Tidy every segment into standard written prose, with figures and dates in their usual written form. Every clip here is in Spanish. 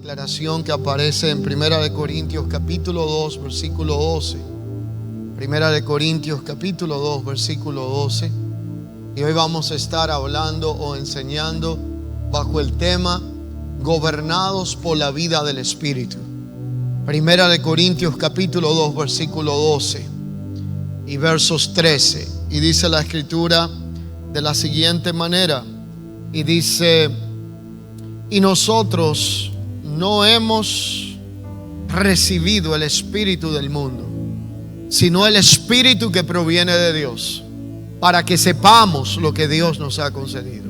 declaración que aparece en Primera de Corintios capítulo 2 versículo 12. Primera de Corintios capítulo 2 versículo 12. Y hoy vamos a estar hablando o enseñando bajo el tema gobernados por la vida del Espíritu. Primera de Corintios capítulo 2 versículo 12 y versos 13. Y dice la Escritura de la siguiente manera. Y dice: y nosotros no hemos recibido el espíritu del mundo, sino el espíritu que proviene de Dios, para que sepamos lo que Dios nos ha concedido.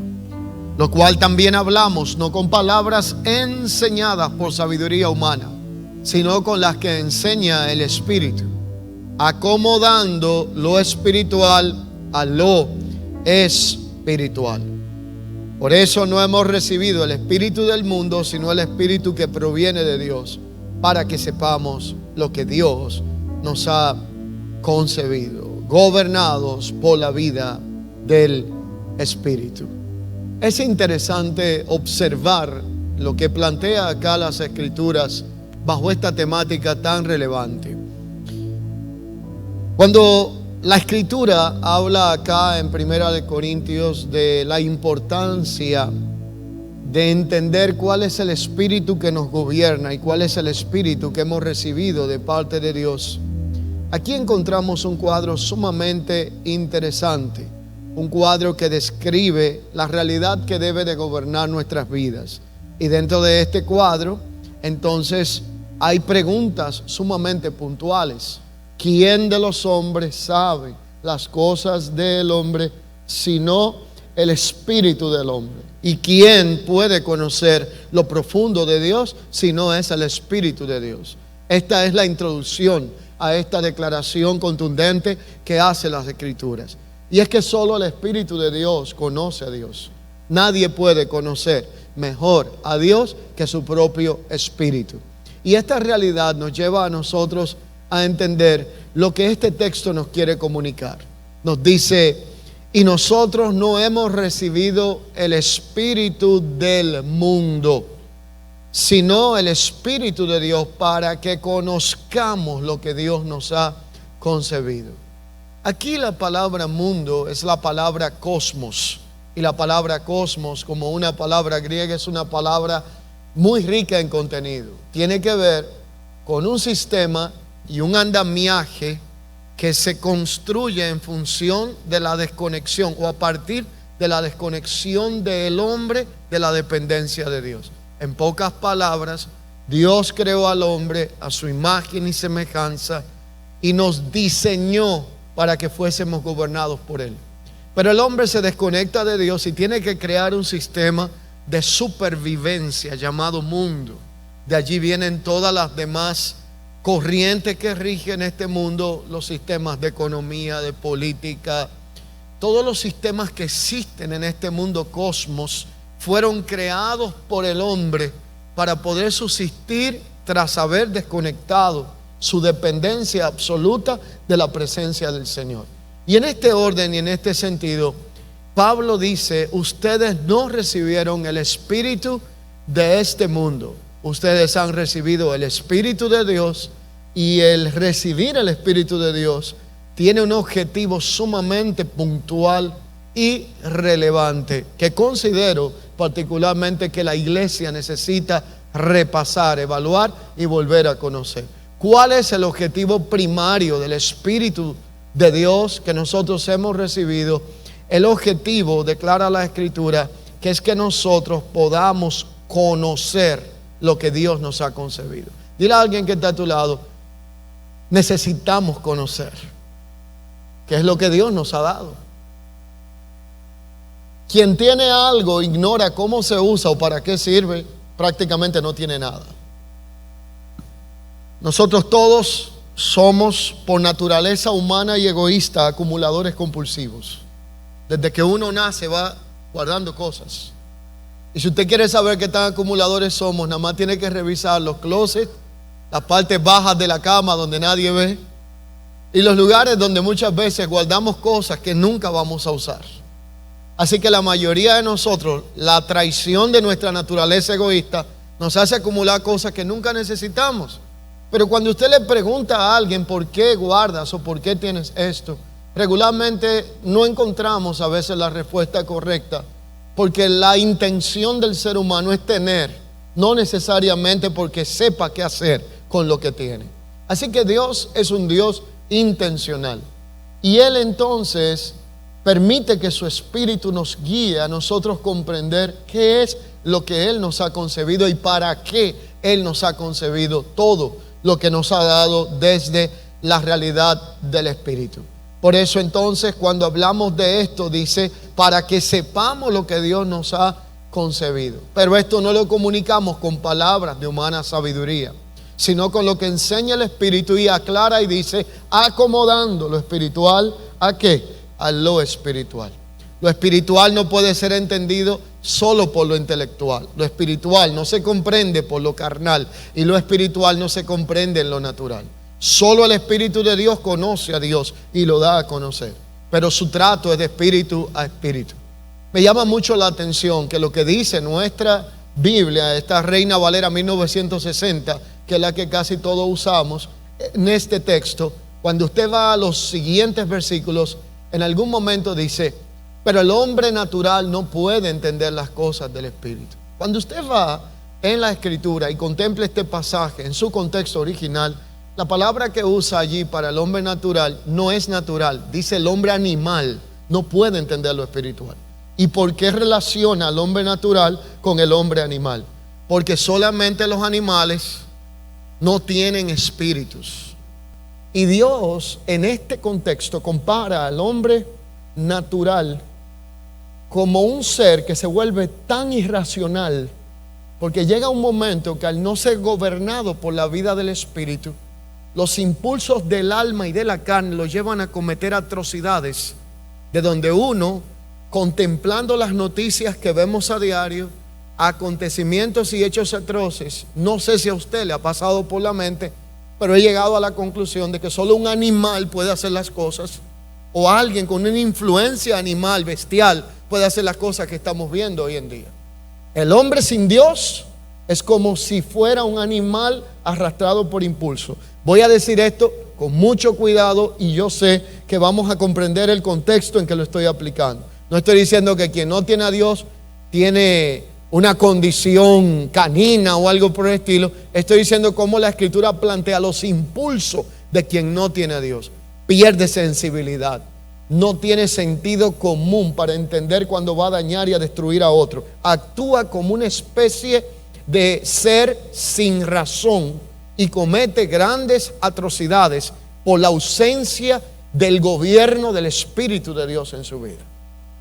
Lo cual también hablamos, no con palabras enseñadas por sabiduría humana, sino con las que enseña el Espíritu, acomodando lo espiritual a lo espiritual. Por eso no hemos recibido el espíritu del mundo, sino el espíritu que proviene de Dios, para que sepamos lo que Dios nos ha concebido, gobernados por la vida del Espíritu. Es interesante observar lo que plantea acá las Escrituras bajo esta temática tan relevante. Cuando la Escritura habla acá en Primera de Corintios de la importancia de entender cuál es el espíritu que nos gobierna y cuál es el espíritu que hemos recibido de parte de Dios, aquí encontramos un cuadro sumamente interesante, un cuadro que describe la realidad que debe de gobernar nuestras vidas. Y dentro de este cuadro, entonces, hay preguntas sumamente puntuales. ¿Quién de los hombres sabe las cosas del hombre sino el espíritu del hombre? ¿Y quién puede conocer lo profundo de Dios si no es el espíritu de Dios? Esta es la introducción a esta declaración contundente que hace las Escrituras. Y es que solo el espíritu de Dios conoce a Dios. Nadie puede conocer mejor a Dios que su propio espíritu. Y esta realidad nos lleva a nosotros a entender lo que este texto nos quiere comunicar. Nos dice: y nosotros no hemos recibido el espíritu del mundo, sino el espíritu de Dios, para que conozcamos lo que Dios nos ha concebido. Aquí la palabra mundo es la palabra cosmos. Y la palabra cosmos, como una palabra griega, es una palabra muy rica en contenido. Tiene que ver con un sistema y un andamiaje que se construye en función de la desconexión o a partir de la desconexión del hombre de la dependencia de Dios. En pocas palabras, Dios creó al hombre a su imagen y semejanza y nos diseñó para que fuésemos gobernados por Él. Pero el hombre se desconecta de Dios y tiene que crear un sistema de supervivencia llamado mundo. De allí vienen todas las demás corrientes que rigen este mundo, los sistemas de economía, de política. Todos los sistemas que existen en este mundo cosmos fueron creados por el hombre para poder subsistir tras haber desconectado su dependencia absoluta de la presencia del Señor. Y en este orden y en este sentido, Pablo dice: ustedes no recibieron el espíritu de este mundo. Ustedes han recibido el espíritu de Dios, y el recibir el espíritu de Dios tiene un objetivo sumamente puntual y relevante, que considero particularmente que la iglesia necesita repasar, evaluar y volver a conocer. ¿Cuál es el objetivo primario del espíritu de Dios que nosotros hemos recibido? El objetivo, declara la Escritura, que es que nosotros podamos conocer lo que Dios nos ha concebido. Dile a alguien que está a tu lado: necesitamos conocer qué es lo que Dios nos ha dado. Quien tiene algo, ignora cómo se usa o para qué sirve, prácticamente no tiene nada. Nosotros todos somos, por naturaleza humana y egoísta, acumuladores compulsivos. Desde que uno nace va guardando cosas. Y si usted quiere saber qué tan acumuladores somos, nada más tiene que revisar los closets, las partes bajas de la cama donde nadie ve, y los lugares donde muchas veces guardamos cosas que nunca vamos a usar. Así que la mayoría de nosotros, la traición de nuestra naturaleza egoísta Nos hace acumular cosas que nunca necesitamos. Pero cuando usted le pregunta a alguien por qué guardas o por qué tienes esto, regularmente no encontramos a veces la respuesta correcta, porque la intención del ser humano es tener, no necesariamente porque sepa qué hacer con lo que tiene. Así que Dios es un Dios intencional, y Él entonces permite que su Espíritu nos guíe a nosotros comprender qué es lo que Él nos ha concebido y para qué Él nos ha concebido todo lo que nos ha dado desde la realidad del Espíritu. Por eso entonces cuando hablamos de esto dice, para que sepamos lo que Dios nos ha concebido. Pero esto no lo comunicamos con palabras de humana sabiduría, sino con lo que enseña el Espíritu, y aclara y dice, acomodando lo espiritual ¿a qué? A lo espiritual. Lo espiritual no puede ser entendido solo por lo intelectual. Lo espiritual no se comprende por lo carnal, y lo espiritual no se comprende en lo natural. Solo el Espíritu de Dios conoce a Dios y lo da a conocer, pero su trato es de espíritu a espíritu. Me llama mucho la atención que lo que dice nuestra Biblia, esta Reina Valera 1960, que es la que casi todos usamos, en este texto, cuando usted va a los siguientes versículos, en algún momento dice, pero el hombre natural no puede entender las cosas del Espíritu. Cuando usted va en la Escritura y contempla este pasaje en su contexto original, la palabra que usa allí para el hombre natural no es natural, dice el hombre animal, no puede entender lo espiritual. ¿Y por qué relaciona al hombre natural con el hombre animal? Porque solamente los animales no tienen espíritus. Y Dios en este contexto compara al hombre natural como un ser que se vuelve tan irracional, porque llega un momento que al no ser gobernado por la vida del Espíritu, los impulsos del alma y de la carne lo llevan a cometer atrocidades, de donde uno, contemplando las noticias que vemos a diario, acontecimientos y hechos atroces, no sé si a usted le ha pasado por la mente, pero he llegado a la conclusión de que solo un animal puede hacer las cosas, o alguien con una influencia animal, bestial, puede hacer las cosas que estamos viendo hoy en día. El hombre sin Dios es como si fuera un animal arrastrado por impulso. Voy a decir esto con mucho cuidado, y yo sé que vamos a comprender el contexto en que lo estoy aplicando. No estoy diciendo que quien no tiene a Dios tiene una condición canina o algo por el estilo. Estoy diciendo cómo la Escritura plantea los impulsos de quien no tiene a Dios. Pierde sensibilidad, no tiene sentido común para entender cuando va a dañar y a destruir a otro. Actúa como una especie de ser sin razón y comete grandes atrocidades por la ausencia del gobierno del Espíritu de Dios en su vida.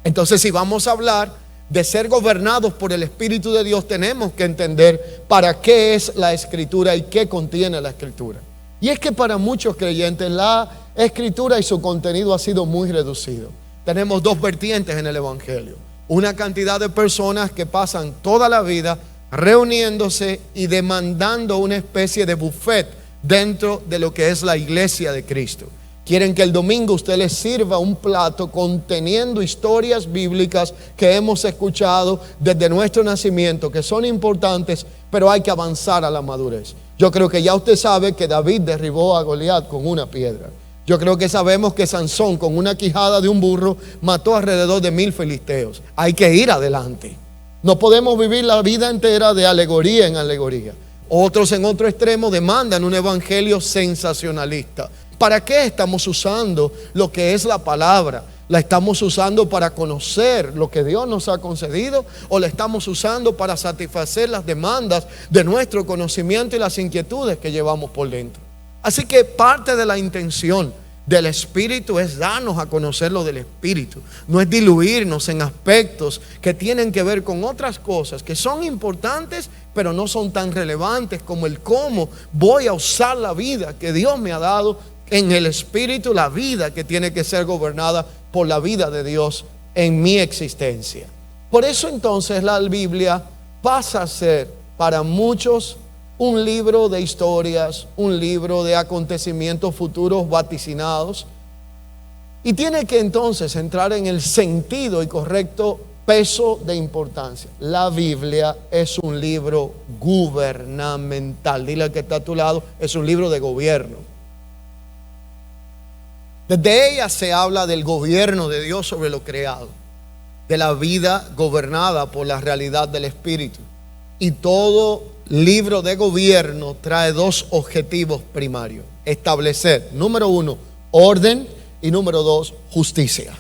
Entonces, si vamos a hablar de ser gobernados por el Espíritu de Dios, tenemos que entender para qué es la Escritura y qué contiene la Escritura. Y es que para muchos creyentes la Escritura y su contenido ha sido muy reducido. Tenemos dos vertientes en el Evangelio: una cantidad de personas que pasan toda la vida reuniéndose y demandando una especie de buffet dentro de lo que es la iglesia de Cristo. Quieren que el domingo usted les sirva un plato conteniendo historias bíblicas que hemos escuchado desde nuestro nacimiento, que son importantes, pero hay que avanzar a la madurez. Yo creo que ya usted sabe que David derribó a Goliat con una piedra. Yo creo que sabemos que Sansón, con una quijada de un burro, mató alrededor de 1000 filisteos. Hay que ir adelante. No podemos vivir la vida entera de alegoría en alegoría. Otros en otro extremo demandan un evangelio sensacionalista. ¿Para qué estamos usando lo que es la palabra? ¿La estamos usando para conocer lo que Dios nos ha concedido, o la estamos usando para satisfacer las demandas de nuestro conocimiento y las inquietudes que llevamos por dentro? Así que parte de la intención del Espíritu es darnos a conocer lo del Espíritu. No es diluirnos en aspectos que tienen que ver con otras cosas que son importantes, pero no son tan relevantes como el cómo voy a usar la vida que Dios me ha dado en el Espíritu, la vida que tiene que ser gobernada por la vida de Dios en mi existencia. Por eso entonces la Biblia pasa a ser para muchos un libro de historias, un libro de acontecimientos futuros vaticinados, y tiene que entonces entrar en el sentido y correcto peso de importancia. La Biblia es un libro gubernamental. Dile al que está a tu lado, es un libro de gobierno. Desde ella se habla del gobierno de Dios sobre lo creado, de la vida gobernada por la realidad del Espíritu. Y todo libro de gobierno trae dos objetivos primarios: establecer, número uno, orden, y número dos, justicia.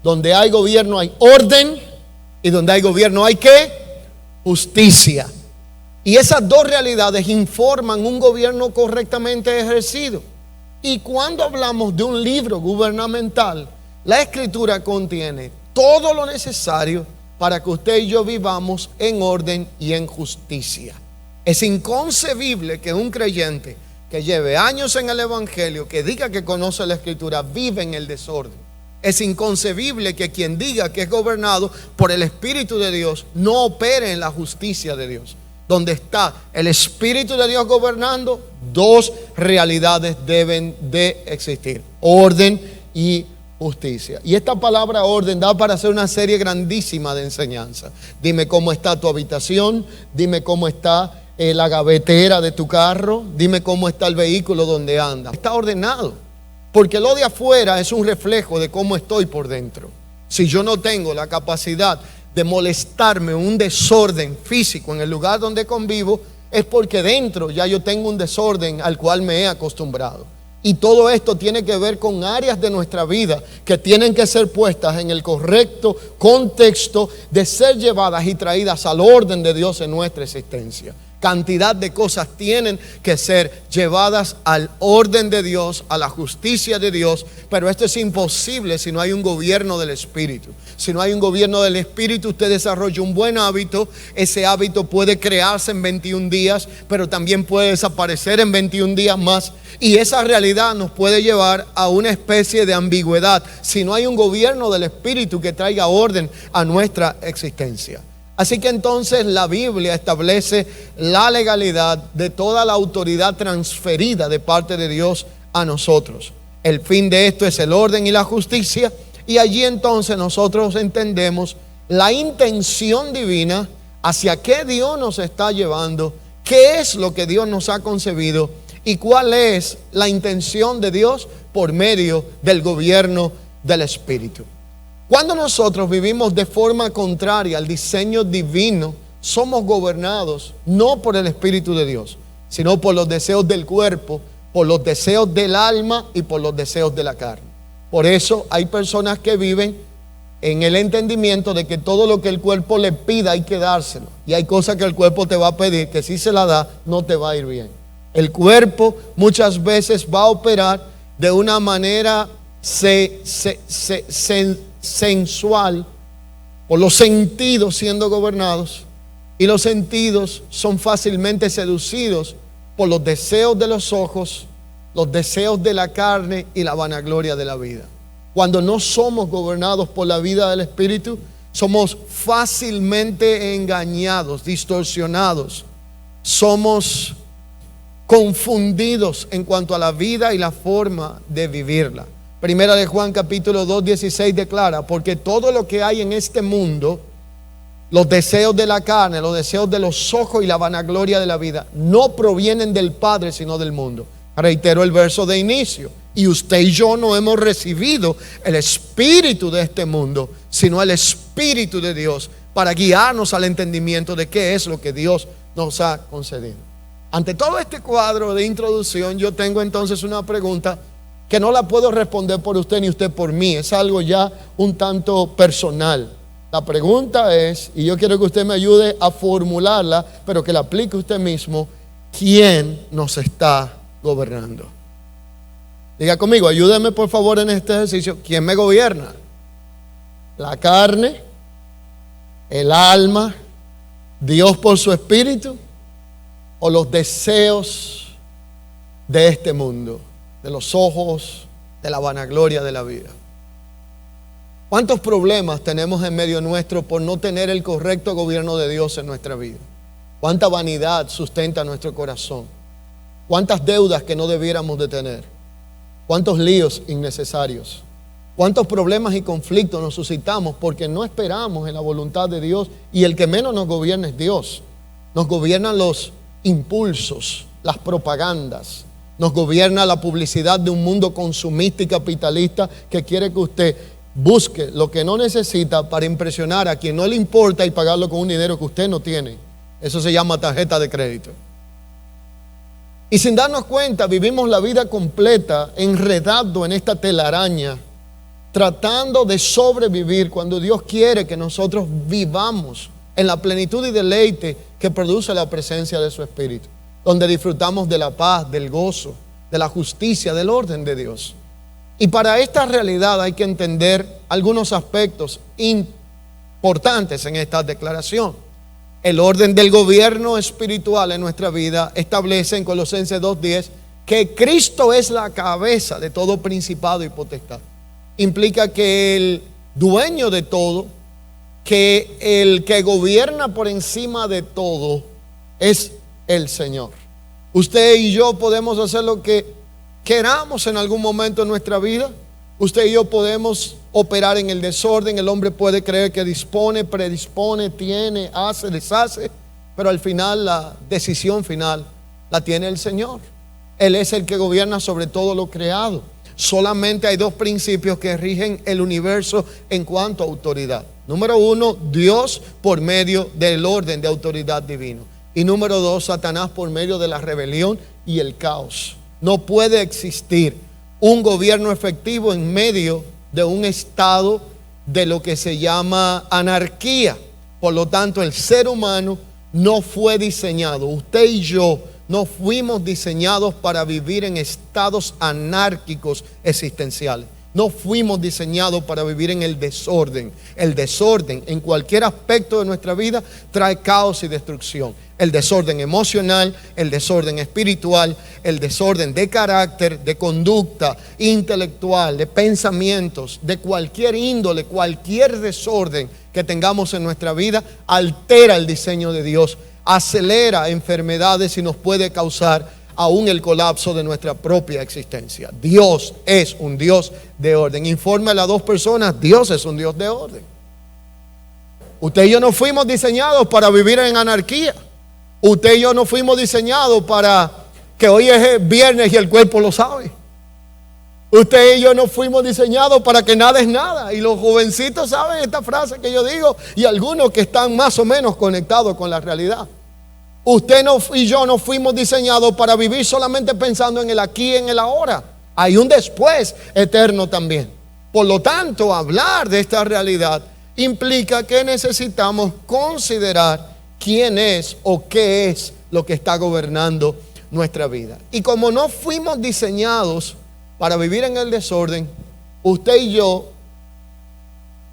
Donde hay gobierno hay orden, y donde hay gobierno hay ¿qué? Justicia. Y esas dos realidades informan un gobierno correctamente ejercido. Y cuando hablamos de un libro gubernamental, la Escritura contiene todo lo necesario para que usted y yo vivamos en orden y en justicia. Es inconcebible que un creyente que lleve años en el Evangelio, que diga que conoce la Escritura, vive en el desorden. Es inconcebible que quien diga que es gobernado por el Espíritu de Dios no opere en la justicia de Dios. Donde está el Espíritu de Dios gobernando, dos realidades deben de existir: orden y justicia. Y esta palabra orden da para hacer una serie grandísima de enseñanza. Dime cómo está tu habitación, dime cómo está la gavetera de tu carro, dime cómo está el vehículo donde anda. Está ordenado, porque lo de afuera es un reflejo de cómo estoy por dentro. Si yo no tengo la capacidad de molestarme un desorden físico en el lugar donde convivo, es porque dentro ya yo tengo un desorden al cual me he acostumbrado. Y todo esto tiene que ver con áreas de nuestra vida que tienen que ser puestas en el correcto contexto de ser llevadas y traídas al orden de Dios en nuestra existencia. Cantidad de cosas tienen que ser llevadas al orden de Dios, a la justicia de Dios, pero esto es imposible si no hay un gobierno del Espíritu. Si no hay un gobierno del Espíritu, usted desarrolla un buen hábito. Ese hábito puede crearse en 21 días, pero también puede desaparecer en 21 días más. Y esa realidad nos puede llevar a una especie de ambigüedad si no hay un gobierno del Espíritu que traiga orden a nuestra existencia. Así que entonces la Biblia establece la legalidad de toda la autoridad transferida de parte de Dios a nosotros. El fin de esto es el orden y la justicia, y allí entonces nosotros entendemos la intención divina, hacia qué Dios nos está llevando, qué es lo que Dios nos ha concebido y cuál es la intención de Dios por medio del gobierno del Espíritu. Cuando nosotros vivimos de forma contraria al diseño divino, somos gobernados no por el Espíritu de Dios, sino por los deseos del cuerpo, por los deseos del alma y por los deseos de la carne. Por eso hay personas que viven en el entendimiento de que todo lo que el cuerpo le pida hay que dárselo. Y hay cosas que el cuerpo te va a pedir que si se la da no te va a ir bien. El cuerpo muchas veces va a operar de una manera sensual, por los sentidos siendo gobernados, y los sentidos son fácilmente seducidos por los deseos de los ojos, los deseos de la carne y la vanagloria de la vida. Cuando no somos gobernados por la vida del Espíritu, somos fácilmente engañados, distorsionados, somos confundidos en cuanto a la vida y la forma de vivirla. Primera de Juan capítulo 2:16 declara: porque todo lo que hay en este mundo, los deseos de la carne, los deseos de los ojos y la vanagloria de la vida, no provienen del Padre sino del mundo. Reitero el verso de inicio: y usted y yo no hemos recibido el espíritu de este mundo, sino el Espíritu de Dios, para guiarnos al entendimiento de qué es lo que Dios nos ha concedido. Ante todo este cuadro de introducción, yo tengo entonces una pregunta que no la puedo responder por usted ni usted por mí. Es algo ya un tanto personal. La pregunta es, y yo quiero que usted me ayude a formularla, pero que la aplique usted mismo: ¿quién nos está gobernando? Diga conmigo, ayúdeme por favor en este ejercicio. ¿Quién me gobierna? ¿La carne? ¿El alma? ¿Dios por su Espíritu? ¿O los deseos de este mundo? De los ojos, de la vanagloria de la vida. ¿Cuántos problemas tenemos en medio nuestro por no tener el correcto gobierno de Dios en nuestra vida? ¿Cuánta vanidad sustenta nuestro corazón? ¿Cuántas deudas que no debiéramos de tener? ¿Cuántos líos innecesarios? ¿Cuántos problemas y conflictos nos suscitamos porque no esperamos en la voluntad de Dios? Y el que menos nos gobierna es Dios. Nos gobiernan los impulsos, las propagandas. Nos gobierna la publicidad de un mundo consumista y capitalista que quiere que usted busque lo que no necesita para impresionar a quien no le importa y pagarlo con un dinero que usted no tiene. Eso se llama tarjeta de crédito. Y sin darnos cuenta, vivimos la vida completa enredado en esta telaraña, tratando de sobrevivir cuando Dios quiere que nosotros vivamos en la plenitud y deleite que produce la presencia de su Espíritu, donde disfrutamos de la paz, del gozo, de la justicia, del orden de Dios. Y para esta realidad hay que entender algunos aspectos importantes en esta declaración. El orden del gobierno espiritual en nuestra vida establece en Colosenses 2:10 que Cristo es la cabeza de todo principado y potestad. Implica que el dueño de todo, que el que gobierna por encima de todo es el Señor. Usted y yo podemos hacer lo que queramos en algún momento en nuestra vida. Usted y yo podemos operar en el desorden. El hombre puede creer que dispone, predispone, tiene, hace, deshace, pero al final la decisión final la tiene el Señor. Él es el que gobierna sobre todo lo creado. Solamente hay dos principios que rigen el universo en cuanto a autoridad. Número uno, Dios por medio del orden de autoridad divino. Y número dos, Satanás por medio de la rebelión y el caos. No puede existir un gobierno efectivo en medio de un estado de lo que se llama anarquía. Por lo tanto, el ser humano no fue diseñado. Usted y yo no fuimos diseñados para vivir en estados anárquicos existenciales. No fuimos diseñados para vivir en el desorden. El desorden en cualquier aspecto de nuestra vida trae caos y destrucción. El desorden emocional, el desorden espiritual, el desorden de carácter, de conducta, intelectual, de pensamientos, de cualquier índole, cualquier desorden que tengamos en nuestra vida, altera el diseño de Dios, acelera enfermedades y nos puede causar aún el colapso de nuestra propia existencia. Dios es un Dios de orden. Infórmale a dos personas, Dios es un Dios de orden. Usted y yo no fuimos diseñados para vivir en anarquía. Usted y yo no fuimos diseñados para que hoy es viernes y el cuerpo lo sabe. Usted y yo no fuimos diseñados para que nada es nada. Y los jovencitos saben esta frase que yo digo, y algunos que están más o menos conectados con la realidad. Usted y yo no fuimos diseñados para vivir solamente pensando en el aquí y en el ahora. Hay un después eterno también. Por lo tanto, hablar de esta realidad implica que necesitamos considerar quién es o qué es lo que está gobernando nuestra vida. Y como no fuimos diseñados para vivir en el desorden, usted y yo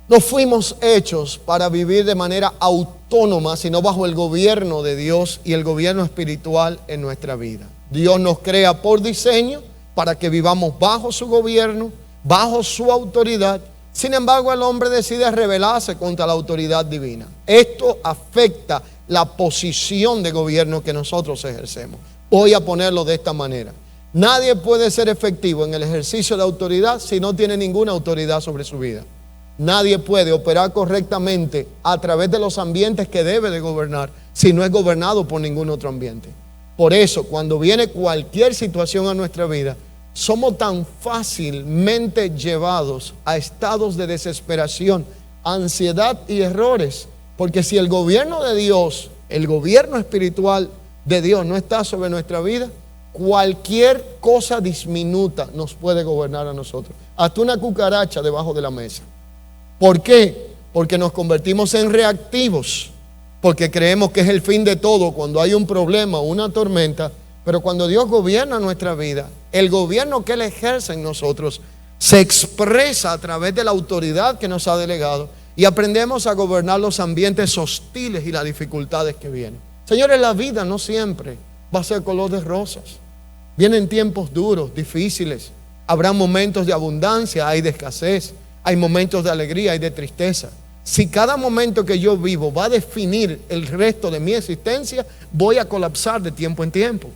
no fuimos hechos para vivir de manera autónoma, sino bajo el gobierno de Dios y el gobierno espiritual en nuestra vida. Dios nos crea por diseño para que vivamos bajo su gobierno, bajo su autoridad. Sin embargo, el hombre decide rebelarse contra la autoridad divina. Esto afecta la posición de gobierno que nosotros ejercemos. Voy a ponerlo de esta manera. Nadie puede ser efectivo en el ejercicio de autoridad si no tiene ninguna autoridad sobre su vida. Nadie puede operar correctamente a través de los ambientes que debe de gobernar si no es gobernado por ningún otro ambiente. Por eso, cuando viene cualquier situación a nuestra vida, somos tan fácilmente llevados a estados de desesperación, ansiedad y errores. Porque si el gobierno de Dios, el gobierno espiritual de Dios no está sobre nuestra vida, cualquier cosa diminuta nos puede gobernar a nosotros. Hasta una cucaracha debajo de la mesa. ¿Por qué? Porque nos convertimos en reactivos, porque creemos que es el fin de todo cuando hay un problema o una tormenta. Pero cuando Dios gobierna nuestra vida, el gobierno que Él ejerce en nosotros se expresa a través de la autoridad que nos ha delegado y aprendemos a gobernar los ambientes hostiles y las dificultades que vienen. Señores, la vida no siempre va a ser color de rosas. Vienen tiempos duros, difíciles. Habrá momentos de abundancia, hay de escasez. Hay momentos de alegría y de tristeza. Si cada momento que yo vivo va a definir el resto de mi existencia, voy a colapsar de tiempo en tiempo.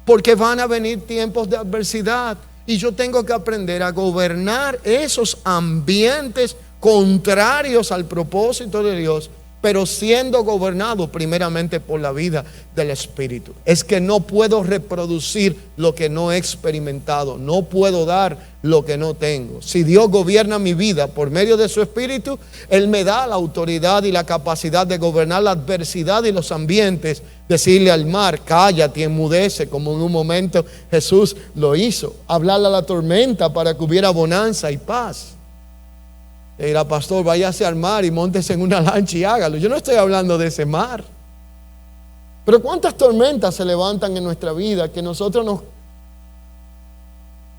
Porque van a venir tiempos de adversidad. Y yo tengo que aprender a gobernar esos ambientes contrarios al propósito de Dios, pero siendo gobernado primeramente por la vida del Espíritu. Es que no puedo reproducir lo que no he experimentado, no puedo dar lo que no tengo. Si Dios gobierna mi vida por medio de su Espíritu, Él me da la autoridad y la capacidad de gobernar la adversidad y los ambientes, decirle al mar, cállate y enmudece, como en un momento Jesús lo hizo, hablarle a la tormenta para que hubiera bonanza y paz. Y dirá, pastor, váyase al mar y móntese en una lancha y hágalo. Yo no estoy hablando de ese mar. Pero ¿cuántas tormentas se levantan en nuestra vida que nosotros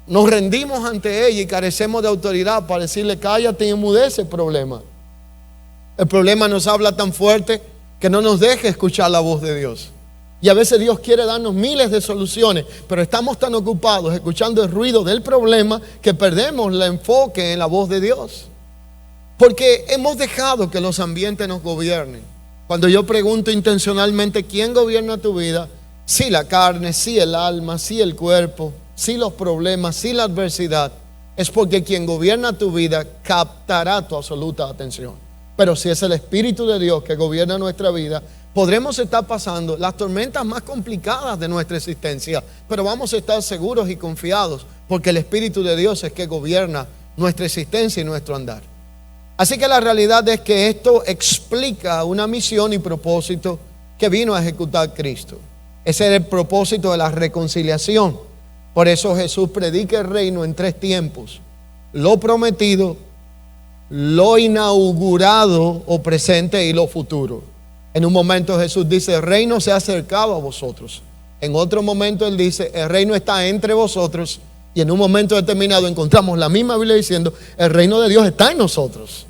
nos rendimos ante ella y carecemos de autoridad para decirle, cállate y enmudece el problema? El problema nos habla tan fuerte que no nos deja escuchar la voz de Dios. Y a veces Dios quiere darnos miles de soluciones, pero estamos tan ocupados escuchando el ruido del problema que perdemos el enfoque en la voz de Dios. Porque hemos dejado que los ambientes nos gobiernen. Cuando yo pregunto intencionalmente quién gobierna tu vida, sí la carne, sí el alma, sí el cuerpo, sí los problemas, sí la adversidad, es porque quien gobierna tu vida captará tu absoluta atención. Pero si es el Espíritu de Dios que gobierna nuestra vida, podremos estar pasando las tormentas más complicadas de nuestra existencia, pero vamos a estar seguros y confiados porque el Espíritu de Dios es que gobierna nuestra existencia y nuestro andar. Así que la realidad es que esto explica una misión y propósito que vino a ejecutar Cristo. Ese era el propósito de la reconciliación. Por eso Jesús predica el reino en 3 tiempos: lo prometido, lo inaugurado o presente y lo futuro. En un momento Jesús dice, el reino se ha acercado a vosotros. En otro momento Él dice, el reino está entre vosotros. Y en un momento determinado encontramos la misma Biblia diciendo, el reino de Dios está en nosotros.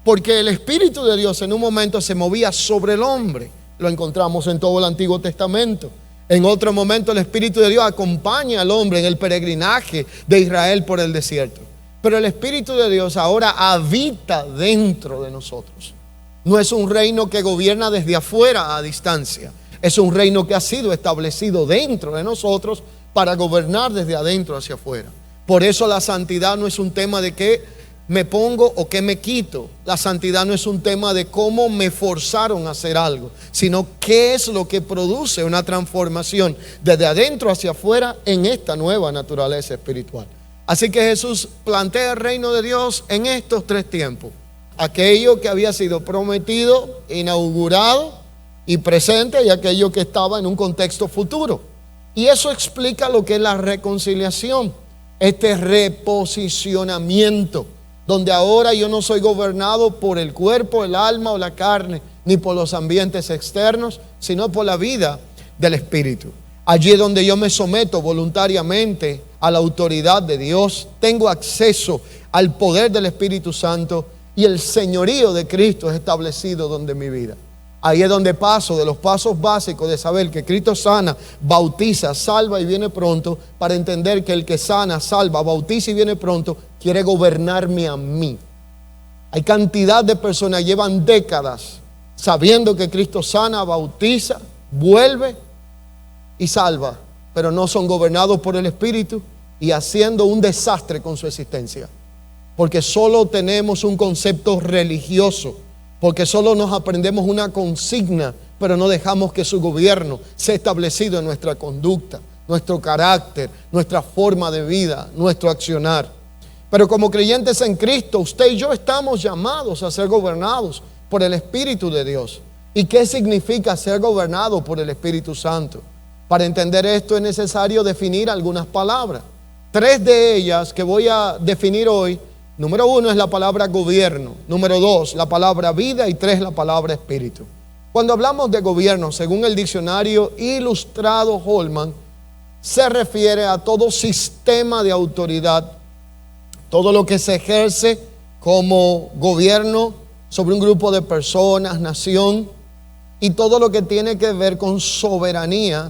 Porque el Espíritu de Dios en un momento se movía sobre el hombre. Lo encontramos en todo el Antiguo Testamento. En otro momento el Espíritu de Dios acompaña al hombre en el peregrinaje de Israel por el desierto. Pero el Espíritu de Dios ahora habita dentro de nosotros. No es un reino que gobierna desde afuera a distancia. Es un reino que ha sido establecido dentro de nosotros para gobernar desde adentro hacia afuera. Por eso la santidad no es un tema de qué me pongo o qué me quito. La santidad no es un tema de cómo me forzaron a hacer algo, sino qué es lo que produce una transformación desde adentro hacia afuera en esta nueva naturaleza espiritual. Así que Jesús plantea el reino de Dios en estos 3 tiempos. Aquello que había sido prometido, inaugurado y presente, y aquello que estaba en un contexto futuro. Y eso explica lo que es la reconciliación, este reposicionamiento, donde ahora yo no soy gobernado por el cuerpo, el alma o la carne, ni por los ambientes externos, sino por la vida del Espíritu. Allí es donde yo me someto voluntariamente a la autoridad de Dios, tengo acceso al poder del Espíritu Santo y el señorío de Cristo es establecido donde mi vida. Ahí es donde paso de los pasos básicos de saber que Cristo sana, bautiza, salva y viene pronto, para entender que el que sana, salva, bautiza y viene pronto, quiere gobernarme a mí. Hay cantidad de personas que llevan décadas sabiendo que Cristo sana, bautiza, vuelve y salva, pero no son gobernados por el Espíritu y haciendo un desastre con su existencia. Porque solo tenemos un concepto religioso. Porque solo nos aprendemos una consigna, pero no dejamos que su gobierno sea establecido en nuestra conducta, nuestro carácter, nuestra forma de vida, nuestro accionar. Pero como creyentes en Cristo, usted y yo estamos llamados a ser gobernados por el Espíritu de Dios. ¿Y qué significa ser gobernado por el Espíritu Santo? Para entender esto es necesario definir algunas palabras. 3 de ellas que voy a definir hoy. Número 1 es la palabra gobierno, número 2 la palabra vida y 3 la palabra espíritu. Cuando hablamos de gobierno, según el diccionario ilustrado Holman, se refiere a todo sistema de autoridad, todo lo que se ejerce como gobierno sobre un grupo de personas, nación, y todo lo que tiene que ver con soberanía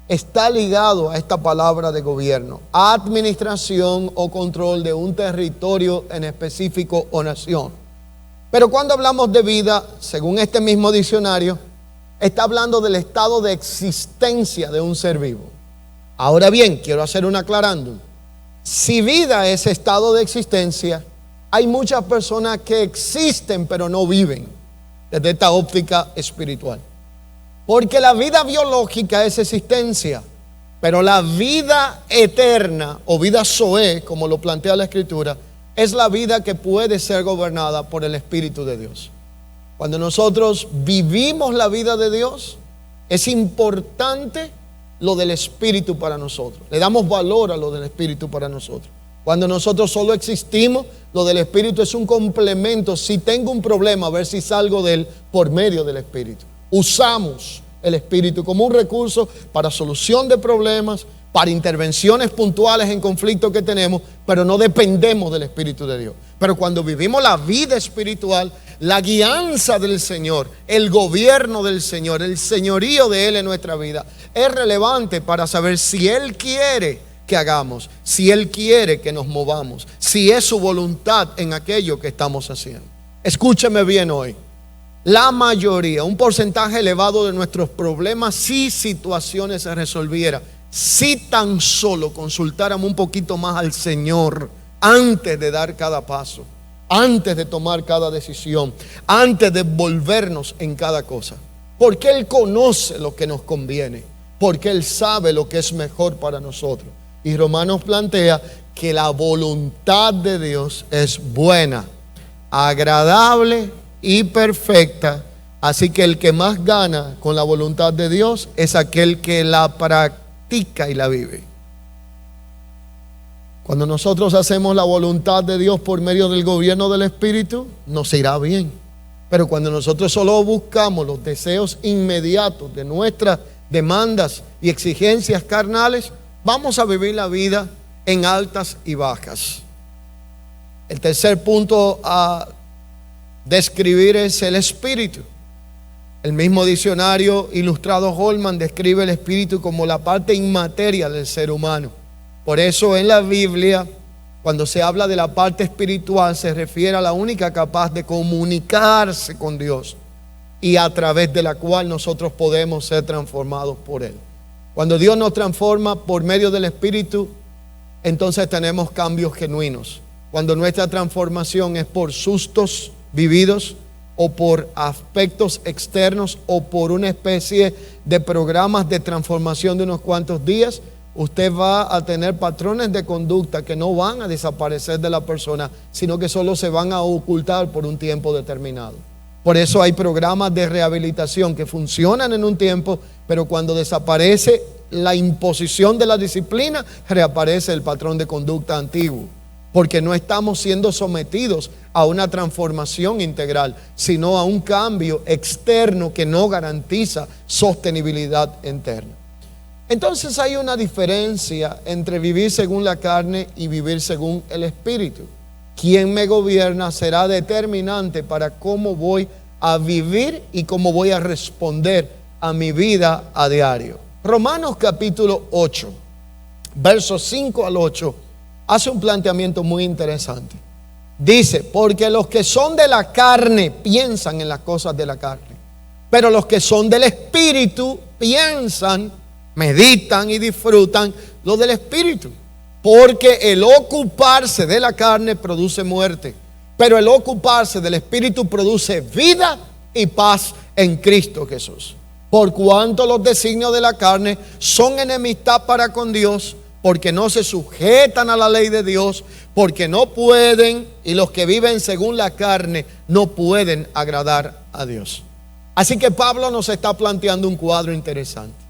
está ligado a esta palabra de gobierno, administración o control de un territorio en específico o nación. Pero cuando hablamos de vida, según este mismo diccionario, está hablando del estado de existencia de un ser vivo. Ahora bien, quiero hacer un aclarando. Si vida es estado de existencia, hay muchas personas que existen pero no viven desde esta óptica espiritual. Porque la vida biológica es existencia, pero la vida eterna o vida zoe, como lo plantea la Escritura, es la vida que puede ser gobernada por el Espíritu de Dios. Cuando nosotros vivimos la vida de Dios, es importante lo del Espíritu para nosotros. Le damos valor a lo del Espíritu para nosotros. Cuando nosotros solo existimos, lo del Espíritu es un complemento. Si tengo un problema, a ver si salgo de él por medio del Espíritu. Usamos el Espíritu como un recurso para solución de problemas, para intervenciones puntuales en conflictos que tenemos, pero no dependemos del Espíritu de Dios. Pero cuando vivimos la vida espiritual, la guianza del Señor, el gobierno del Señor, el señorío de Él en nuestra vida, es relevante para saber si Él quiere que hagamos, si Él quiere que nos movamos, si es su voluntad en aquello que estamos haciendo. Escúcheme bien hoy. La mayoría, un porcentaje elevado de nuestros problemas y situaciones se resolviera si tan solo consultáramos un poquito más al Señor antes de dar cada paso, antes de tomar cada decisión, antes de envolvernos en cada cosa. Porque Él conoce lo que nos conviene, porque Él sabe lo que es mejor para nosotros. Y Romanos plantea que la voluntad de Dios es buena, agradable y perfecta. Así que el que más gana con la voluntad de Dios es aquel que la practica y la vive. Cuando nosotros hacemos la voluntad de Dios por medio del gobierno del Espíritu, nos irá bien. Pero cuando nosotros solo buscamos los deseos inmediatos de nuestras demandas y exigencias carnales, vamos a vivir la vida en altas y bajas. El tercer punto a describir es el Espíritu. El mismo diccionario ilustrado Holman describe el Espíritu como la parte inmateria del ser humano. Por eso en la Biblia, cuando se habla de la parte espiritual, se refiere a la única capaz de comunicarse con Dios y a través de la cual nosotros podemos ser transformados por Él. Cuando Dios nos transforma por medio del Espíritu, entonces tenemos cambios genuinos. Cuando nuestra transformación es por sustos vividos o por aspectos externos o por una especie de programas de transformación de unos cuantos días, usted va a tener patrones de conducta que no van a desaparecer de la persona, sino que solo se van a ocultar por un tiempo determinado. Por eso hay programas de rehabilitación que funcionan en un tiempo, pero cuando desaparece la imposición de la disciplina, reaparece el patrón de conducta antiguo. Porque no estamos siendo sometidos a una transformación integral, sino a un cambio externo que no garantiza sostenibilidad interna. Entonces hay una diferencia entre vivir según la carne y vivir según el Espíritu. Quien me gobierna será determinante para cómo voy a vivir y cómo voy a responder a mi vida a diario. Romanos capítulo 8, versos 5 al 8, hace un planteamiento muy interesante. Dice, porque los que son de la carne piensan en las cosas de la carne, pero los que son del Espíritu piensan, meditan y disfrutan lo del Espíritu. Porque el ocuparse de la carne produce muerte, pero el ocuparse del Espíritu produce vida y paz en Cristo Jesús. Por cuanto los designios de la carne son enemistad para con Dios, porque no se sujetan a la ley de Dios, porque no pueden, y los que viven según la carne no pueden agradar a Dios. Así que Pablo nos está planteando un cuadro interesante.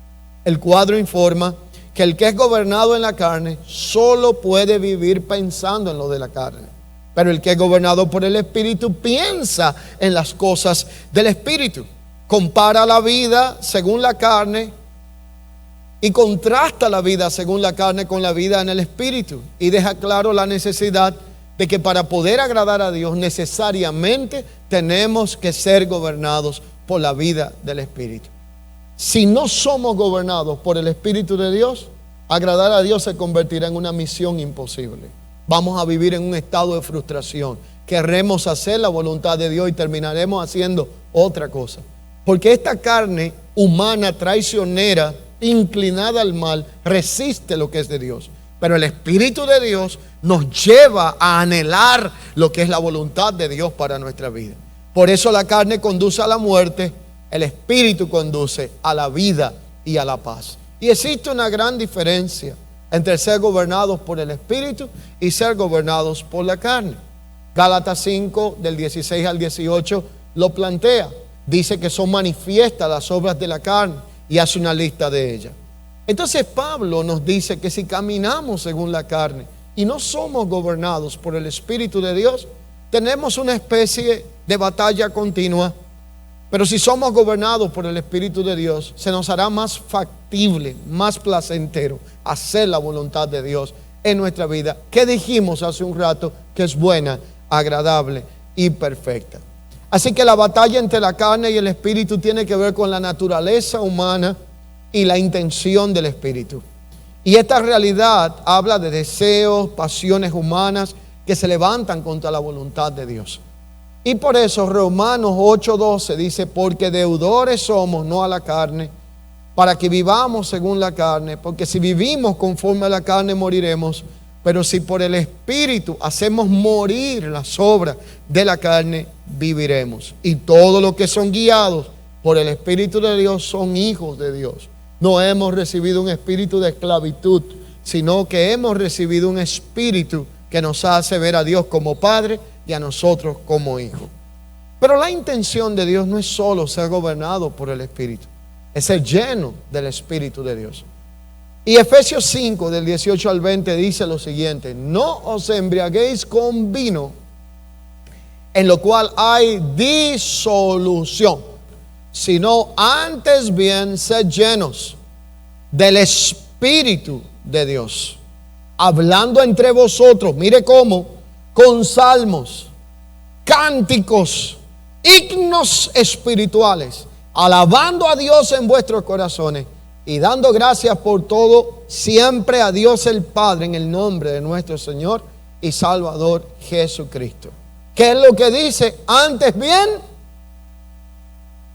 El cuadro informa que el que es gobernado en la carne solo puede vivir pensando en lo de la carne. Pero el que es gobernado por el Espíritu piensa en las cosas del Espíritu. Compara la vida según la carne y contrasta la vida según la carne con la vida en el Espíritu. Y deja claro la necesidad de que para poder agradar a Dios necesariamente tenemos que ser gobernados por la vida del Espíritu. Si no somos gobernados por el Espíritu de Dios, agradar a Dios se convertirá en una misión imposible. Vamos a vivir en un estado de frustración. Querremos hacer la voluntad de Dios y terminaremos haciendo otra cosa. Porque esta carne humana, traicionera, inclinada al mal, resiste lo que es de Dios. Pero el Espíritu de Dios nos lleva a anhelar lo que es la voluntad de Dios para nuestra vida. Por eso la carne conduce a la muerte, el Espíritu conduce a la vida y a la paz. Y existe una gran diferencia entre ser gobernados por el Espíritu y ser gobernados por la carne. Gálatas 5, del 16 al 18, lo plantea. Dice que son manifiestas las obras de la carne y hace una lista de ellas. Entonces Pablo nos dice que si caminamos según la carne y no somos gobernados por el Espíritu de Dios, tenemos una especie de batalla continua. Pero si somos gobernados por el Espíritu de Dios, se nos hará más factible, más placentero hacer la voluntad de Dios en nuestra vida, que dijimos hace un rato que es buena, agradable y perfecta. Así que la batalla entre la carne y el Espíritu tiene que ver con la naturaleza humana y la intención del Espíritu. Y esta realidad habla de deseos, pasiones humanas que se levantan contra la voluntad de Dios. Y por eso Romanos 8:12 dice: porque deudores somos, no a la carne, para que vivamos según la carne, porque si vivimos conforme a la carne moriremos, pero si por el Espíritu hacemos morir las obras de la carne, viviremos. Y todos los que son guiados por el Espíritu de Dios son hijos de Dios. No hemos recibido un espíritu de esclavitud, sino que hemos recibido un espíritu que nos hace ver a Dios como Padre y a nosotros como hijos. Pero la intención de Dios no es solo ser gobernado por el Espíritu, es ser lleno del Espíritu de Dios. Y Efesios 5, del 18 al 20 dice lo siguiente: no os embriaguéis con vino, en lo cual hay disolución, sino antes bien sed llenos del Espíritu de Dios, hablando entre vosotros, mire cómo, con salmos, cánticos, himnos espirituales, alabando a Dios en vuestros corazones y dando gracias por todo siempre a Dios el Padre, en el nombre de nuestro Señor y Salvador Jesucristo. ¿Qué es lo que dice? Antes bien,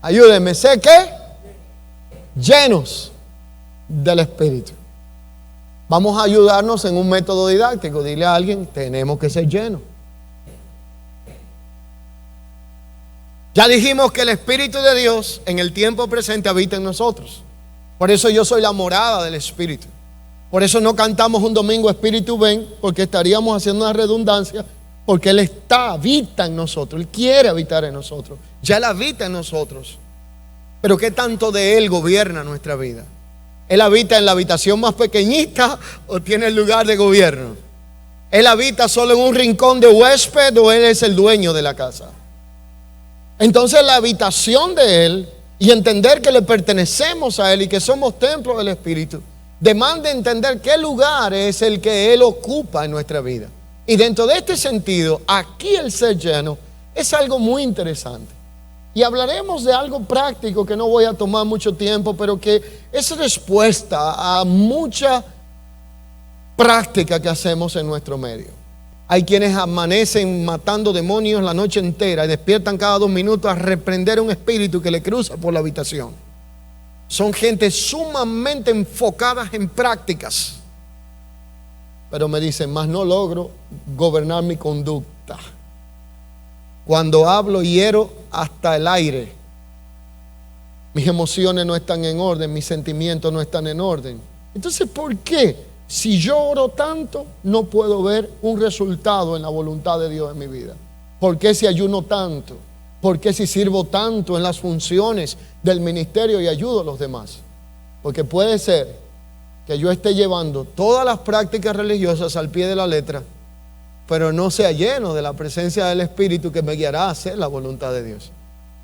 ayúdenme, sé que llenos del Espíritu. Vamos a ayudarnos en un método didáctico. Dile a alguien: tenemos que ser llenos. Ya dijimos que el Espíritu de Dios en el tiempo presente habita en nosotros. Por eso yo soy la morada del Espíritu. Por eso no cantamos un domingo Espíritu ven, porque estaríamos haciendo una redundancia, porque Él habita en nosotros. Él quiere habitar en nosotros. Ya Él habita en nosotros. Pero ¿qué tanto de Él gobierna nuestra vida? ¿Él habita en la habitación más pequeñita o tiene el lugar de gobierno? ¿Él habita solo en un rincón de huésped o Él es el dueño de la casa? Entonces la habitación de Él y entender que le pertenecemos a Él y que somos templo del Espíritu demanda entender qué lugar es el que Él ocupa en nuestra vida. Y dentro de este sentido, aquí el ser lleno es algo muy interesante. Y hablaremos de algo práctico que no voy a tomar mucho tiempo, pero que es respuesta a mucha práctica que hacemos en nuestro medio. Hay quienes amanecen matando demonios la noche entera y despiertan cada 2 minutos a reprender un espíritu que le cruza por la habitación. Son gente sumamente enfocadas en prácticas. Pero me dicen: más no logro gobernar mi conducta. Cuando hablo hiero hasta el aire. Mis emociones no están en orden, mis sentimientos no están en orden. Entonces, ¿por qué? Si yo oro tanto, no puedo ver un resultado en la voluntad de Dios en mi vida. ¿Por qué si ayuno tanto? ¿Por qué si sirvo tanto en las funciones del ministerio y ayudo a los demás? Porque puede ser que yo esté llevando todas las prácticas religiosas al pie de la letra, pero no sea lleno de la presencia del Espíritu que me guiará a hacer la voluntad de Dios.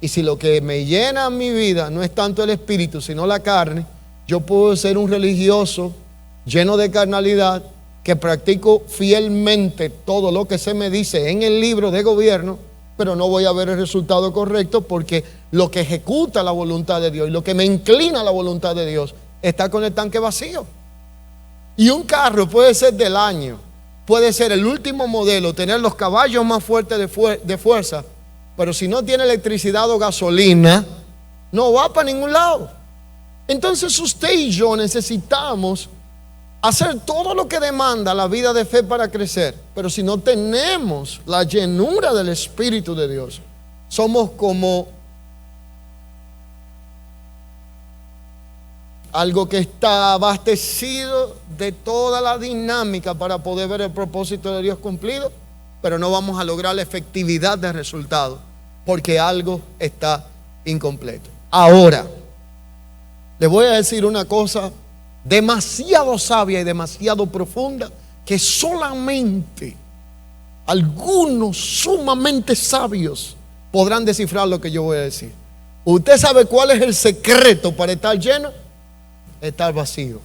Y si lo que me llena mi vida no es tanto el Espíritu, sino la carne, yo puedo ser un religioso lleno de carnalidad, que practico fielmente todo lo que se me dice en el libro de gobierno, pero no voy a ver el resultado correcto, porque lo que ejecuta la voluntad de Dios y lo que me inclina a la voluntad de Dios está con el tanque vacío. Y un carro puede ser del año, puede ser el último modelo, tener los caballos más fuertes de fuerza, pero si no tiene electricidad o gasolina, no va para ningún lado. Entonces usted y yo necesitamos hacer todo lo que demanda la vida de fe para crecer. Pero si no tenemos la llenura del Espíritu de Dios, somos como algo que está abastecido de toda la dinámica para poder ver el propósito de Dios cumplido, pero no vamos a lograr la efectividad del resultado porque algo está incompleto. Ahora, les voy a decir una cosa demasiado sabia y demasiado profunda que solamente algunos sumamente sabios podrán descifrar lo que yo voy a decir. ¿Usted sabe cuál es el secreto para estar lleno? Estar vacío.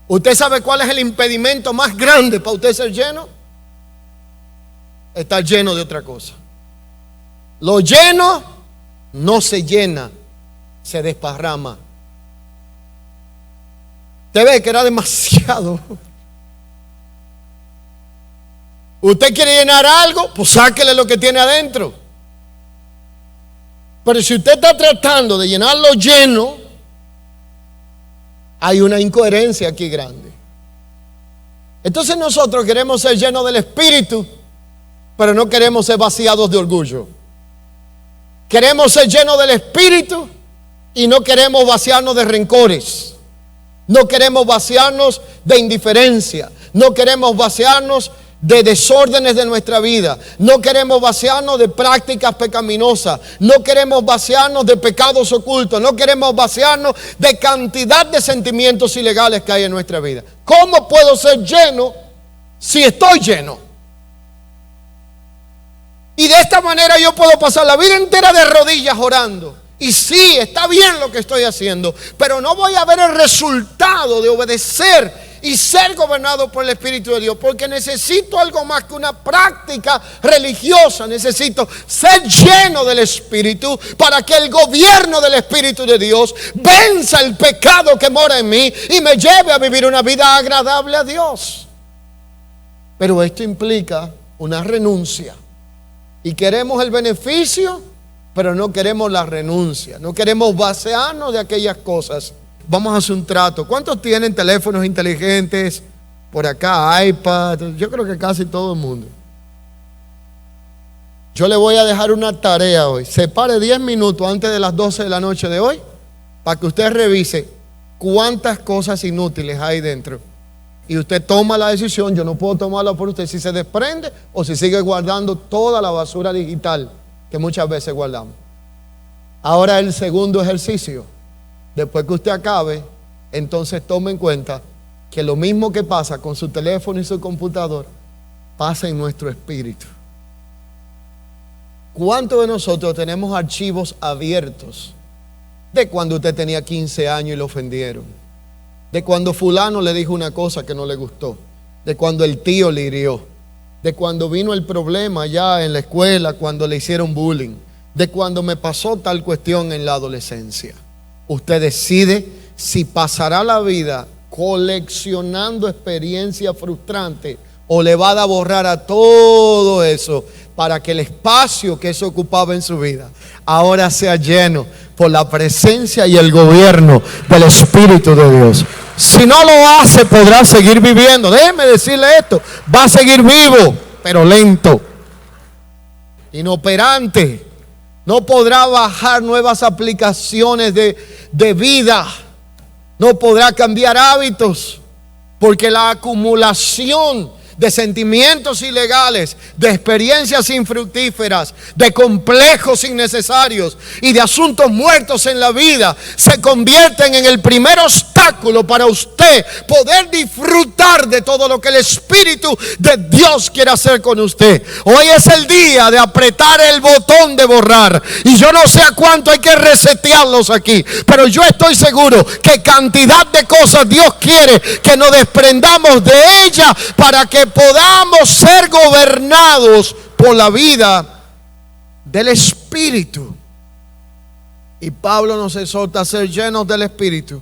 ¿Usted sabe cuál es el impedimento más grande para usted ser lleno? Estar lleno de otra cosa. Lo lleno no se llena, se desparrama. Usted ve que era demasiado. Usted quiere llenar algo, pues sáquele lo que tiene adentro. Pero si usted está tratando de llenarlo lleno, hay una incoherencia aquí grande. Entonces nosotros queremos ser llenos del Espíritu, pero no queremos ser vaciados de orgullo. Queremos ser llenos del Espíritu y no queremos vaciarnos de rencores. No queremos vaciarnos de indiferencia. No queremos vaciarnos de desórdenes de nuestra vida. No queremos vaciarnos de prácticas pecaminosas. No queremos vaciarnos de pecados ocultos. No queremos vaciarnos de cantidad de sentimientos ilegales que hay en nuestra vida. ¿Cómo puedo ser lleno si estoy lleno? Y de esta manera yo puedo pasar la vida entera de rodillas orando. Y sí, está bien lo que estoy haciendo, pero no voy a ver el resultado de obedecer y ser gobernado por el Espíritu de Dios, porque necesito algo más que una práctica religiosa. Necesito ser lleno del Espíritu para que el gobierno del Espíritu de Dios venza el pecado que mora en mí y me lleve a vivir una vida agradable a Dios. Pero esto implica una renuncia. Y queremos el beneficio, pero no queremos la renuncia. No queremos vaciarnos de aquellas cosas. Vamos a hacer un trato. ¿Cuántos tienen teléfonos inteligentes? Por acá, iPad. Yo creo que casi todo el mundo. Yo le voy a dejar una tarea hoy. Separe 10 minutos antes de las 12 de la noche de hoy para que usted revise cuántas cosas inútiles hay dentro. Y usted toma la decisión. Yo no puedo tomarla por usted, si se desprende o si sigue guardando toda la basura digital que muchas veces guardamos. Ahora el segundo ejercicio. Después que usted acabe, entonces tome en cuenta que lo mismo que pasa con su teléfono y su computador pasa en nuestro espíritu. ¿Cuántos de nosotros tenemos archivos abiertos de cuando usted tenía 15 años y lo ofendieron? De cuando fulano le dijo una cosa que no le gustó, de cuando el tío le hirió, de cuando vino el problema ya en la escuela, cuando le hicieron bullying, de cuando me pasó tal cuestión en la adolescencia. Usted decide si pasará la vida coleccionando experiencias frustrantes o le va a borrar a todo eso para que el espacio que eso ocupaba en su vida ahora sea lleno por la presencia y el gobierno del Espíritu de Dios. Si no lo hace, podrá seguir viviendo. Déjeme decirle esto: va a seguir vivo, pero lento, inoperante. No podrá bajar nuevas aplicaciones de vida. No podrá cambiar hábitos, porque la acumulación de sentimientos ilegales, de experiencias infructíferas, de complejos innecesarios y de asuntos muertos en la vida se convierten en el primer obstáculo para usted poder disfrutar de todo lo que el Espíritu de Dios quiere hacer con usted. Hoy es el día de apretar el botón de borrar, y yo no sé a cuánto hay que resetearlos aquí, pero yo estoy seguro que cantidad de cosas Dios quiere que nos desprendamos de ellas para que podamos ser gobernados por la vida del Espíritu. Y Pablo nos exhorta a ser llenos del Espíritu,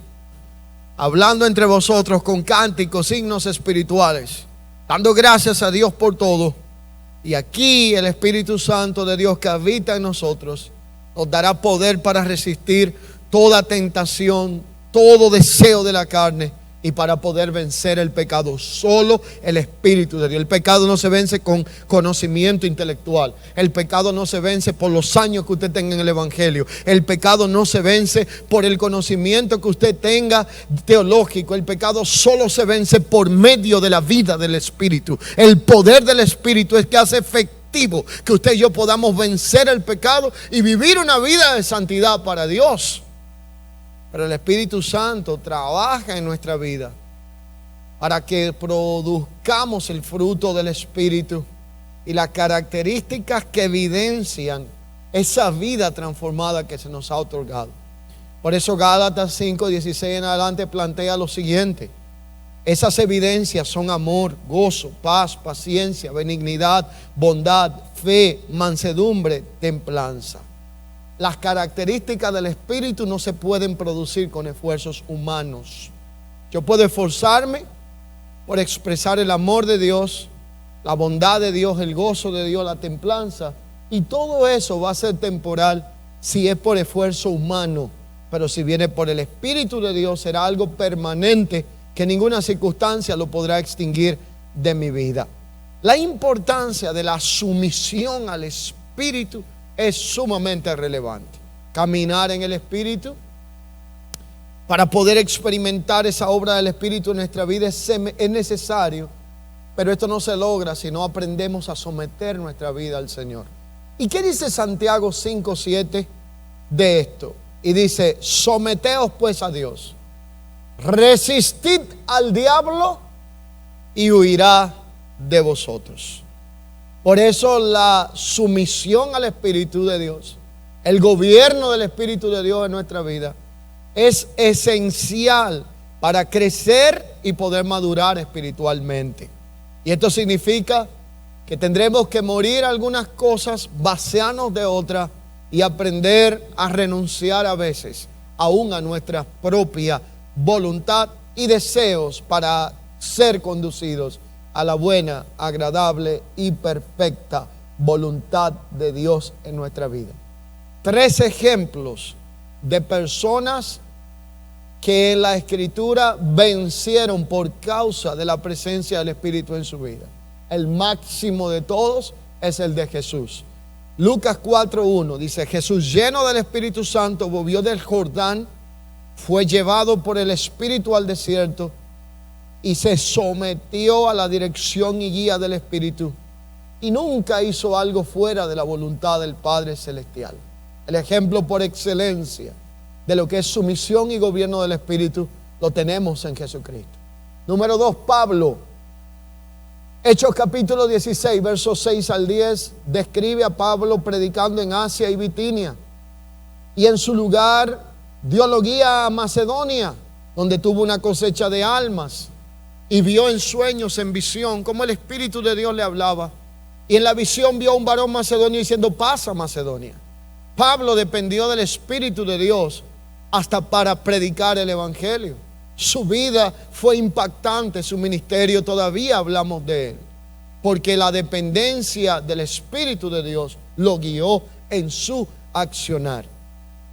hablando entre vosotros con cánticos, signos espirituales, dando gracias a Dios por todo. Y aquí el Espíritu Santo de Dios que habita en nosotros nos dará poder para resistir toda tentación todo deseo de la carne y para poder vencer el pecado. Solo el Espíritu de Dios. El pecado no se vence con conocimiento intelectual. El pecado no se vence por los años que usted tenga en el Evangelio. El pecado no se vence por el conocimiento que usted tenga teológico. El pecado solo se vence por medio de la vida del Espíritu. El poder del Espíritu es que hace efectivo que usted y yo podamos vencer el pecado y vivir una vida de santidad para Dios. Pero el Espíritu Santo trabaja en nuestra vida para que produzcamos el fruto del Espíritu y las características que evidencian esa vida transformada que se nos ha otorgado. Por eso Gálatas 5:16 en adelante plantea lo siguiente: esas evidencias son amor, gozo, paz, paciencia, benignidad, bondad, fe, mansedumbre, templanza. Las características del Espíritu no se pueden producir con esfuerzos humanos. Yo puedo esforzarme por expresar el amor de Dios, la bondad de Dios, el gozo de Dios, la templanza, y todo eso va a ser temporal si es por esfuerzo humano. Pero si viene por el Espíritu de Dios, será algo permanente que ninguna circunstancia lo podrá extinguir de mi vida. La importancia de la sumisión al Espíritu es sumamente relevante. Caminar en el Espíritu para poder experimentar esa obra del Espíritu en nuestra vida es necesario, pero esto no se logra si no aprendemos a someter nuestra vida al Señor. ¿Y qué dice Santiago 5:7 de esto? Y dice: someteos pues a Dios, resistid al diablo y huirá de vosotros. Por eso la sumisión al Espíritu de Dios, el gobierno del Espíritu de Dios en nuestra vida, es esencial para crecer y poder madurar espiritualmente. Y esto significa que tendremos que morir algunas cosas, vaciarnos de otras y aprender a renunciar a veces aún a nuestra propia voluntad y deseos para ser conducidos a la buena, agradable y perfecta voluntad de Dios en nuestra vida. 3 ejemplos de personas que en la Escritura vencieron por causa de la presencia del Espíritu en su vida. El máximo de todos es el de Jesús. Lucas 4:1 dice: Jesús, lleno del Espíritu Santo, volvió del Jordán, fue llevado por el Espíritu al desierto y se sometió a la dirección y guía del Espíritu, y nunca hizo algo fuera de la voluntad del Padre Celestial. El ejemplo por excelencia de lo que es sumisión y gobierno del Espíritu lo tenemos en Jesucristo. Número 2, Pablo. Hechos capítulo 16, versos 6 al 10, describe a Pablo predicando en Asia y Bitinia. Y en su lugar Dios lo guía a Macedonia, donde tuvo una cosecha de almas. Y vio en sueños, en visión, cómo el Espíritu de Dios le hablaba. Y en la visión vio a un varón macedonio diciendo: pasa a Macedonia. Pablo dependió del Espíritu de Dios hasta para predicar el Evangelio. Su vida fue impactante, su ministerio todavía hablamos de él, porque la dependencia del Espíritu de Dios lo guió en su accionar.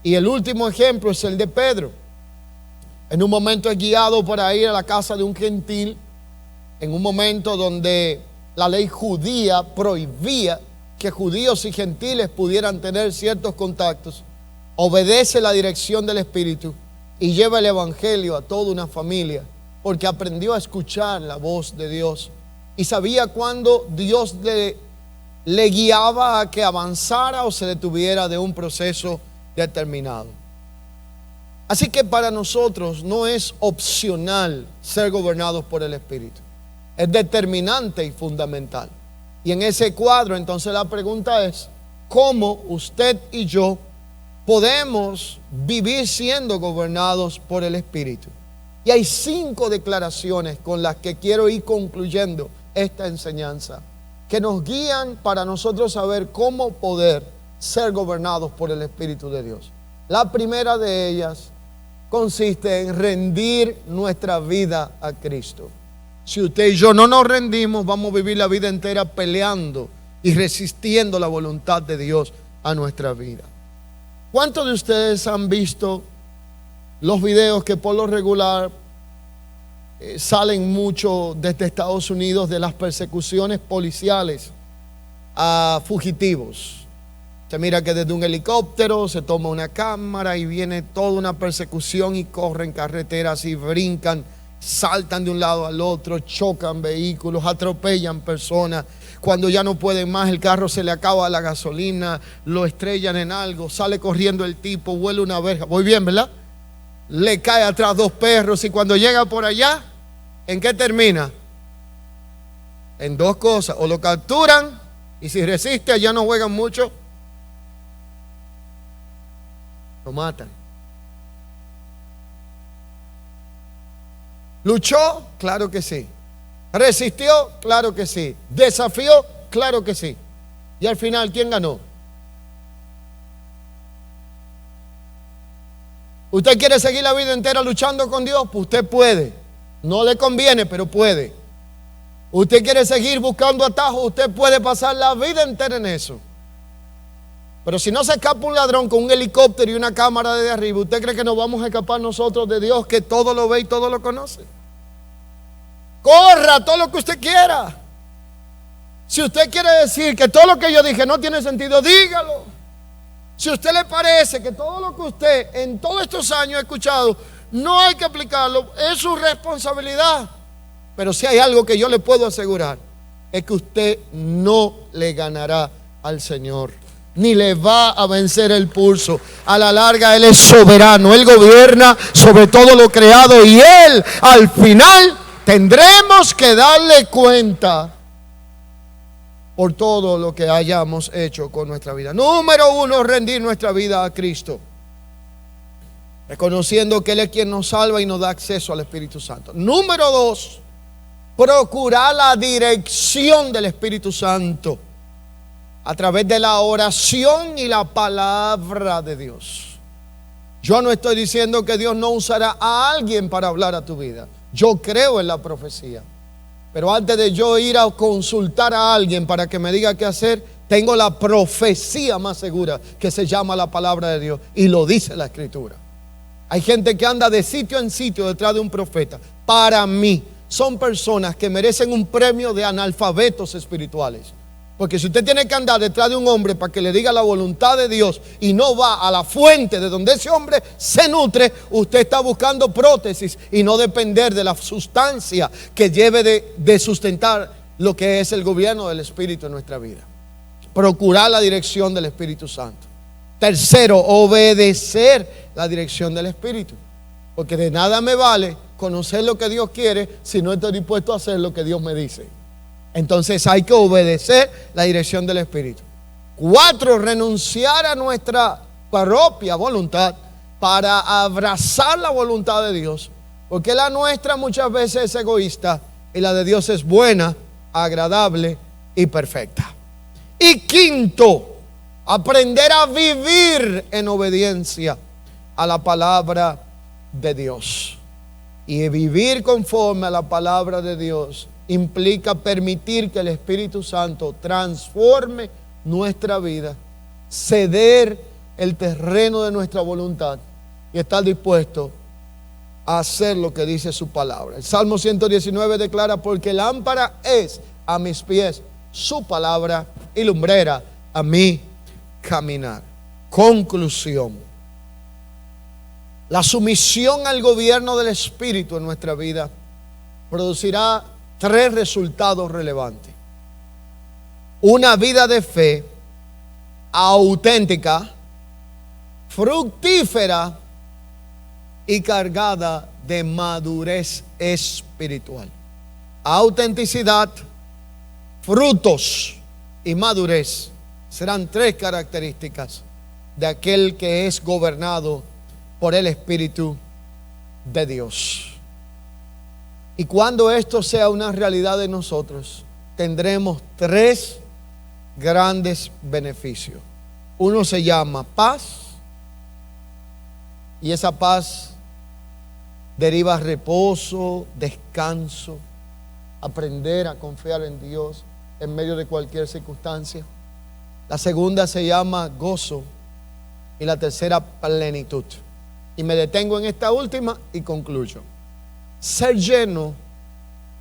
Y el último ejemplo es el de Pedro. En un momento es guiado para ir a la casa de un gentil, en un momento donde la ley judía prohibía que judíos y gentiles pudieran tener ciertos contactos. Obedece la dirección del Espíritu y lleva el Evangelio a toda una familia, porque aprendió a escuchar la voz de Dios y sabía cuándo Dios le guiaba a que avanzara o se detuviera de un proceso determinado. Así que para nosotros no es opcional ser gobernados por el Espíritu. Es determinante y fundamental. Y en ese cuadro entonces la pregunta es: ¿cómo usted y yo podemos vivir siendo gobernados por el Espíritu? Y hay 5 declaraciones con las que quiero ir concluyendo esta enseñanza, que nos guían para nosotros saber cómo poder ser gobernados por el Espíritu de Dios. La primera de ellas consiste en rendir nuestra vida a Cristo. Si usted y yo no nos rendimos, vamos a vivir la vida entera peleando y resistiendo la voluntad de Dios a nuestra vida. ¿Cuántos de ustedes han visto los videos que por lo regular salen mucho desde Estados Unidos de las persecuciones policiales a fugitivos. Se mira que desde un helicóptero se toma una cámara y viene toda una persecución y corren carreteras y brincan, saltan de un lado al otro, chocan vehículos, atropellan personas. Cuando ya no pueden más, el carro se le acaba la gasolina, lo estrellan en algo, sale corriendo el tipo, huele una verja. Voy bien, ¿verdad? Le cae atrás 2 perros y cuando llega por allá, ¿en qué termina? En 2 cosas: o lo capturan y si resiste, allá no juegan mucho, lo matan. ¿Luchó? Claro que sí. ¿Resistió? Claro que sí. ¿Desafió? Claro que sí. Y al final, ¿quién ganó? ¿Usted quiere seguir la vida entera luchando con Dios? Pues usted puede. No le conviene, pero puede. ¿Usted quiere seguir buscando atajos? Usted puede pasar la vida entera en eso. Pero si no se escapa un ladrón con un helicóptero y una cámara desde arriba, ¿usted cree que nos vamos a escapar nosotros de Dios, que todo lo ve y todo lo conoce? Corra todo lo que usted quiera. Si usted quiere decir que todo lo que yo dije no tiene sentido, dígalo. Si a usted le parece que todo lo que usted en todos estos años ha escuchado no hay que aplicarlo, es su responsabilidad. Pero si hay algo que yo le puedo asegurar, es que usted no le ganará al Señor, ni le va a vencer el pulso. A la larga Él es soberano, Él gobierna sobre todo lo creado y Él al final tendremos que darle cuenta por todo lo que hayamos hecho con nuestra vida. Número 1, rendir nuestra vida a Cristo, reconociendo que Él es quien nos salva y nos da acceso al Espíritu Santo. Número 2, procurar la dirección del Espíritu Santo a través de la oración y la palabra de Dios. Yo no estoy diciendo que Dios no usará a alguien para hablar a tu vida. Yo creo en la profecía. Pero antes de yo ir a consultar a alguien para que me diga qué hacer, tengo la profecía más segura, que se llama la palabra de Dios, y lo dice la Escritura. Hay gente que anda de sitio en sitio detrás de un profeta. Para mí, son personas que merecen un premio de analfabetos espirituales. Porque si usted tiene que andar detrás de un hombre para que le diga la voluntad de Dios y no va a la fuente de donde ese hombre se nutre, usted está buscando prótesis y no depender de la sustancia que lleve de sustentar lo que es el gobierno del Espíritu en nuestra vida. Procurar la dirección del Espíritu Santo. Tercero, obedecer la dirección del Espíritu. Porque de nada me vale conocer lo que Dios quiere si no estoy dispuesto a hacer lo que Dios me dice. Entonces hay que obedecer la dirección del Espíritu. 4, renunciar a nuestra propia voluntad para abrazar la voluntad de Dios. Porque la nuestra muchas veces es egoísta y la de Dios es buena, agradable y perfecta. Y 5, aprender a vivir en obediencia a la palabra de Dios. Y vivir conforme a la palabra de Dios implica permitir que el Espíritu Santo transforme nuestra vida, ceder el terreno de nuestra voluntad y estar dispuesto a hacer lo que dice su palabra. El Salmo 119 declara: porque lámpara es a mis pies su palabra y lumbrera a mi caminar. Conclusión: la sumisión al gobierno del Espíritu en nuestra vida producirá 3 resultados relevantes. Una vida de fe auténtica, fructífera y cargada de madurez espiritual. Autenticidad, frutos y madurez serán 3 características de aquel que es gobernado por el Espíritu de Dios. Y cuando esto sea una realidad de nosotros, tendremos 3 grandes beneficios. Uno se llama paz, y esa paz deriva reposo, descanso, aprender a confiar en Dios en medio de cualquier circunstancia. La segunda se llama gozo y la tercera plenitud. Y me detengo en esta última y concluyo. Ser lleno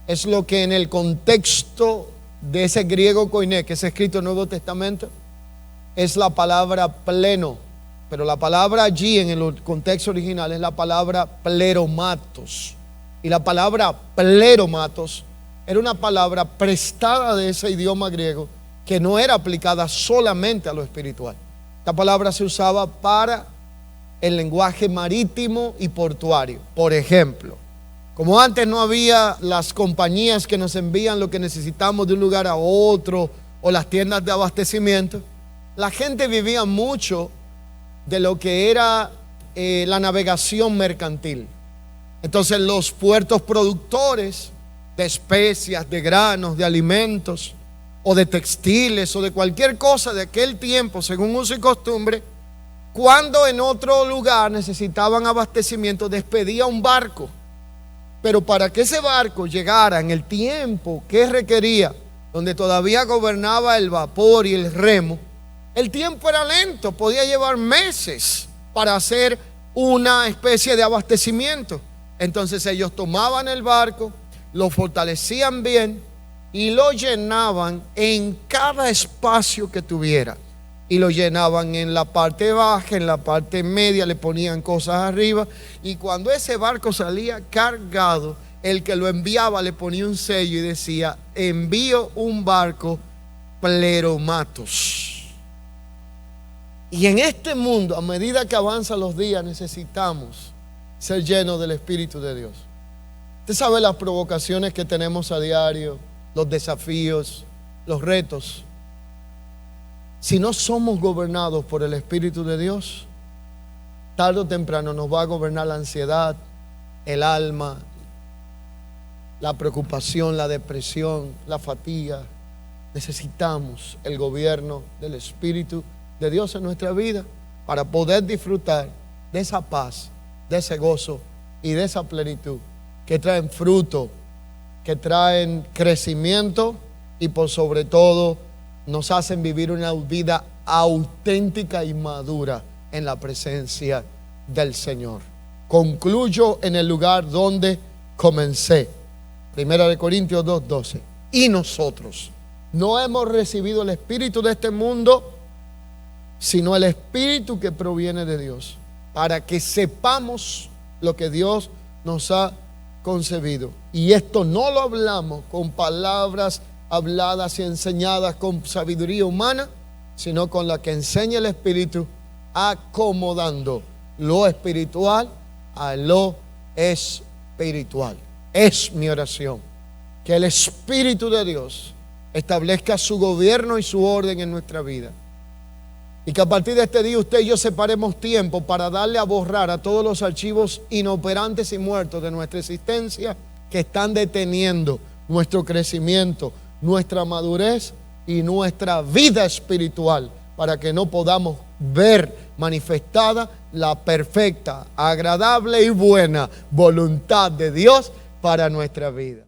es lo que en el contexto de ese griego koiné que es escrito en el Nuevo Testamento, es la palabra pleno. Pero la palabra allí en el contexto original es la palabra pleromatos. Y la palabra pleromatos era una palabra prestada de ese idioma griego que no era aplicada solamente a lo espiritual. Esta palabra se usaba para el lenguaje marítimo y portuario. Por ejemplo, como antes no había las compañías que nos envían lo que necesitamos de un lugar a otro o las tiendas de abastecimiento, la gente vivía mucho de lo que era la navegación mercantil. Entonces los puertos productores de especias, de granos, de alimentos o de textiles o de cualquier cosa de aquel tiempo, según uso y costumbre, cuando en otro lugar necesitaban abastecimiento, despedía un barco. Pero para que ese barco llegara en el tiempo que requería, donde todavía gobernaba el vapor y el remo, el tiempo era lento, podía llevar meses para hacer una especie de abastecimiento. Entonces ellos tomaban el barco, lo fortalecían bien y lo llenaban en cada espacio que tuviera. Y lo llenaban en la parte baja, en la parte media, le ponían cosas arriba. Y cuando ese barco salía cargado, el que lo enviaba le ponía un sello y decía: envío un barco pleromatos. Y en este mundo, a medida que avanzan los días, necesitamos ser llenos del Espíritu de Dios. Usted sabe las provocaciones que tenemos a diario, los desafíos, los retos. Si no somos gobernados por el Espíritu de Dios, tarde o temprano nos va a gobernar la ansiedad, el alma, la preocupación, la depresión, la fatiga. Necesitamos el gobierno del Espíritu de Dios en nuestra vida para poder disfrutar de esa paz, de ese gozo y de esa plenitud que traen fruto, que traen crecimiento y por sobre todo nos hacen vivir una vida auténtica y madura en la presencia del Señor. Concluyo en el lugar donde comencé. 1 Corintios 2:12. Y nosotros no hemos recibido el espíritu de este mundo, sino el espíritu que proviene de Dios, para que sepamos lo que Dios nos ha concebido. Y esto no lo hablamos con palabras habladas y enseñadas con sabiduría humana, sino con la que enseña el Espíritu, acomodando lo espiritual a lo espiritual. Es mi oración que el Espíritu de Dios establezca su gobierno y su orden en nuestra vida, y que a partir de este día usted y yo separemos tiempo para darle a borrar a todos los archivos inoperantes y muertos de nuestra existencia que están deteniendo nuestro crecimiento, nuestra madurez y nuestra vida espiritual, para que no podamos ver manifestada la perfecta, agradable y buena voluntad de Dios para nuestra vida.